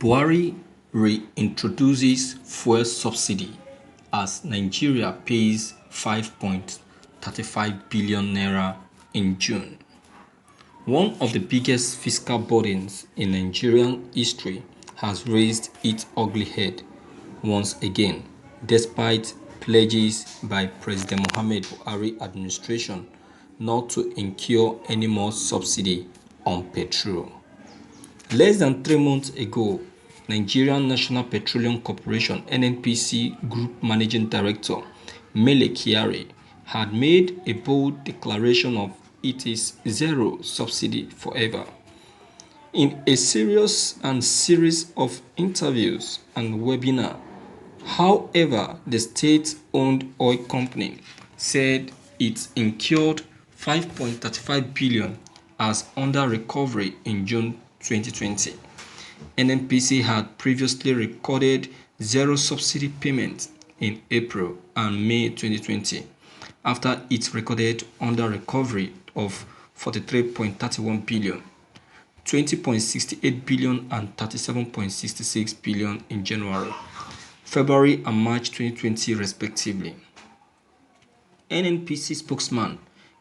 Buhari reintroduces fuel subsidy as Nigeria pays 5.35 billion naira in June. One of the biggest fiscal burdens in Nigerian history has raised its ugly head once again, despite pledges by President Muhammad Buhari administration not to incur any more subsidy on petrol. Less than 3 months ago, Nigerian National Petroleum Corporation (NNPC) Group Managing Director Mele Kyari had made a bold declaration of it is zero subsidy forever. In a series of interviews and webinars, however, the state-owned oil company said it incurred 5.35 billion as under recovery in June 2020. NNPC had previously recorded zero subsidy payments in April and May 2020, after it recorded under recovery of 43.31 billion, 20.68 billion and 37.66 billion in January, February and March 2020 respectively. NNPC spokesman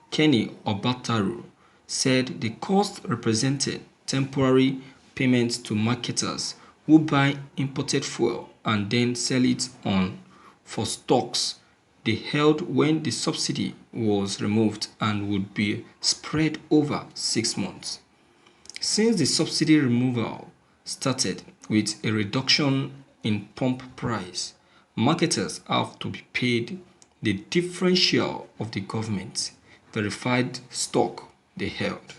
Kenny Obataru said the cost represented temporary payments to marketers who buy imported fuel and then sell it on for stocks they held when the subsidy was removed and would be spread over 6 months. Since the subsidy removal started with a reduction in pump price, marketers have to be paid the differential of the government verified stock they held,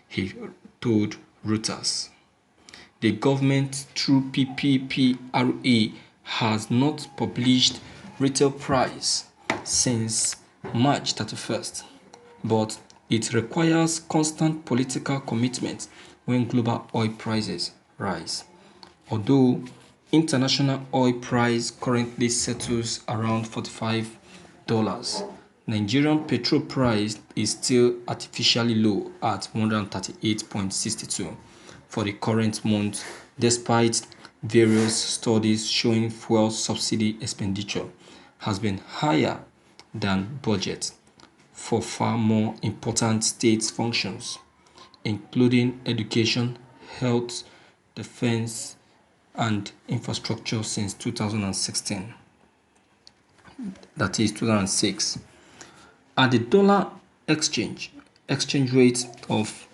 he told Reuters. The government, through PPPRA, has not published retail price since March 31st, but it requires constant political commitment when global oil prices rise. Although international oil price currently settles around $45, Nigerian petrol price is still artificially low at 138.62 for the current month, despite various studies showing fuel subsidy expenditure has been higher than budget for far more important state functions, including education, health, defense, and infrastructure since 2016. That is 2006. At the dollar exchange rate of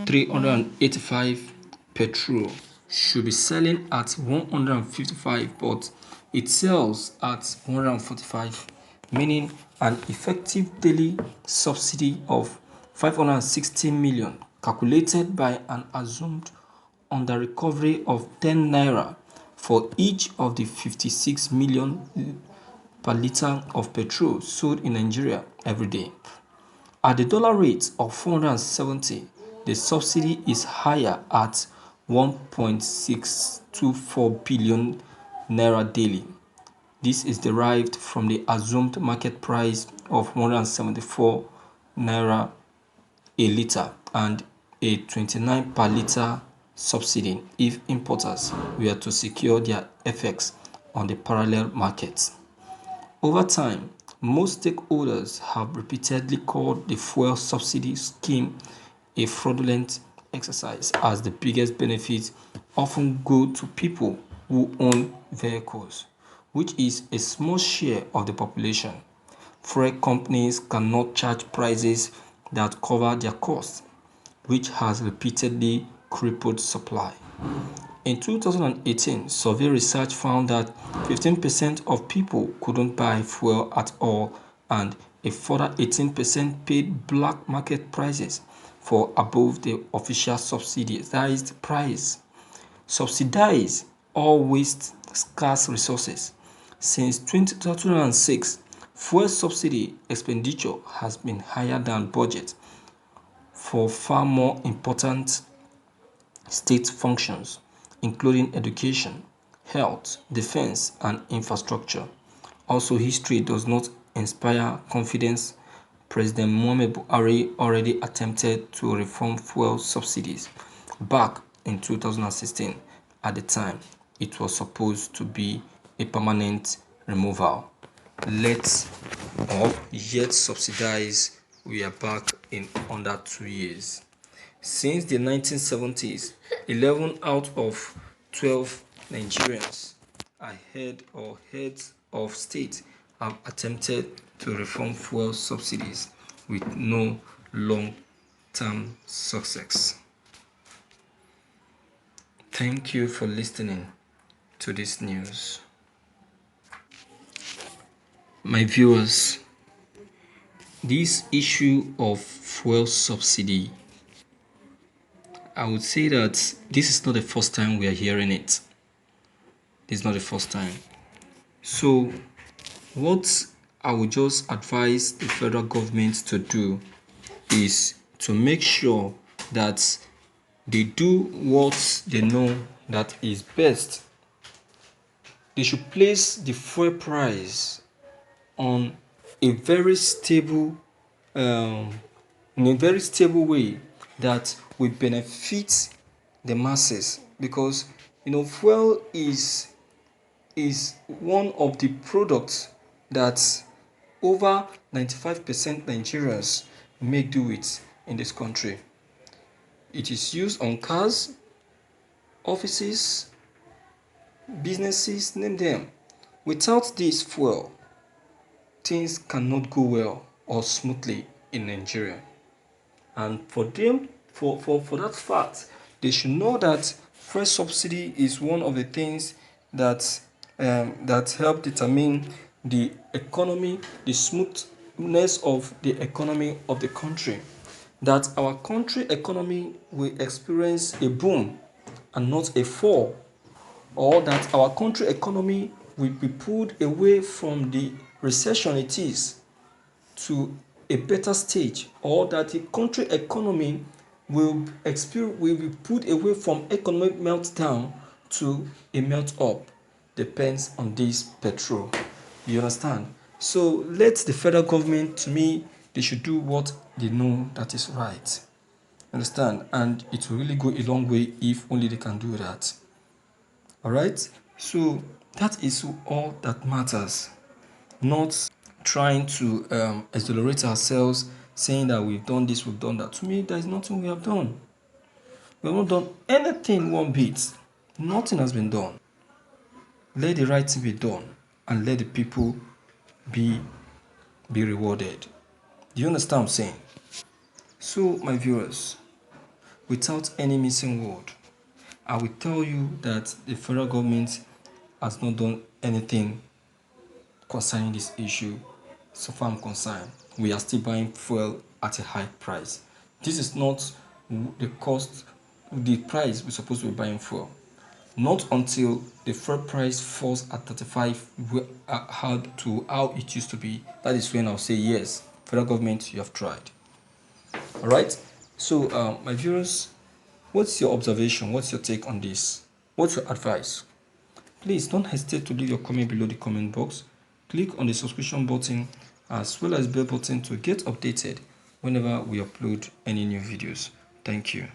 385, petrol should be selling at 155, but it sells at 145, meaning an effective daily subsidy of 560 million calculated by an assumed under recovery of 10 naira for each of the 56 million per litre of petrol sold in Nigeria every day. At the dollar rate of 470, the subsidy is higher at 1.624 billion naira daily. This is derived from the assumed market price of 174 naira a litre and a 29 per litre subsidy if importers were to secure their FX on the parallel market. Over time, most stakeholders have repeatedly called the fuel subsidy scheme a fraudulent exercise, as the biggest benefits often go to people who own vehicles, which is a small share of the population. Fuel companies cannot charge prices that cover their costs, which has repeatedly crippled supply. In 2018, survey research found that 15% of people couldn't buy fuel at all, and a further 18% paid black market prices for above the official subsidized price. Subsidize or waste scarce resources. Since 2006, fuel subsidy expenditure has been higher than budget for far more important state functions, including education, health, defense, and infrastructure. Also, history does not inspire confidence. President Muhammad Buhari already attempted to reform fuel subsidies back in 2016 at the time. It was supposed to be a permanent removal. Let's or yet subsidize. We are back in under 2 years. Since the 1970s, 11 out of 12 Nigerians heads of state have attempted to reform fuel subsidies with no long-term success. Thank you for listening to this news. My viewers, this issue of fuel subsidy, I would say that this is not the first time we are hearing it. This is not the first time. So, what I would just advise the federal government to do is to make sure that they do what they know that is best. They should place the fuel price on a very stable, in a very stable way that will benefit the masses, because fuel is one of the products that over 95% Nigerians make do with in this country. It is used on cars, offices, businesses, name them. Without this fuel, things cannot go well or smoothly in Nigeria. And for that fact, they should know that fuel subsidy is one of the things that help determine the economy, the smoothness of the economy of the country. That our country economy will experience a boom and not a fall, or that our country economy will be pulled away from the recession it is to a better stage, or that the country economy will be put away from economic meltdown to a melt up. Depends on this petrol. You understand? So let the federal government, to me, they should do what they know that is right. Understand? And it will really go a long way if only they can do that. Alright? So that is all that matters. Not trying to exonerate ourselves, saying that we've done this, we've done that. To me, there is nothing we have done. We have not done anything one bit. Nothing has been done. Let the right thing be done, and let the people be rewarded. Do you understand what I'm saying? So, my viewers, without any missing word, I will tell you that the federal government has not done anything concerning this issue. So far I'm concerned, we are still buying fuel at a high price. This is not the price we're supposed to be buying fuel. Not until the fuel price falls at 35 to how it used to be, that is when I'll say yes, federal government, you have tried. Alright, so my viewers, what's your observation? What's your take on this? What's your advice? Please don't hesitate to leave your comment below the comment box. Click on the subscription button as well as bell button to get updated whenever we upload any new videos. Thank you.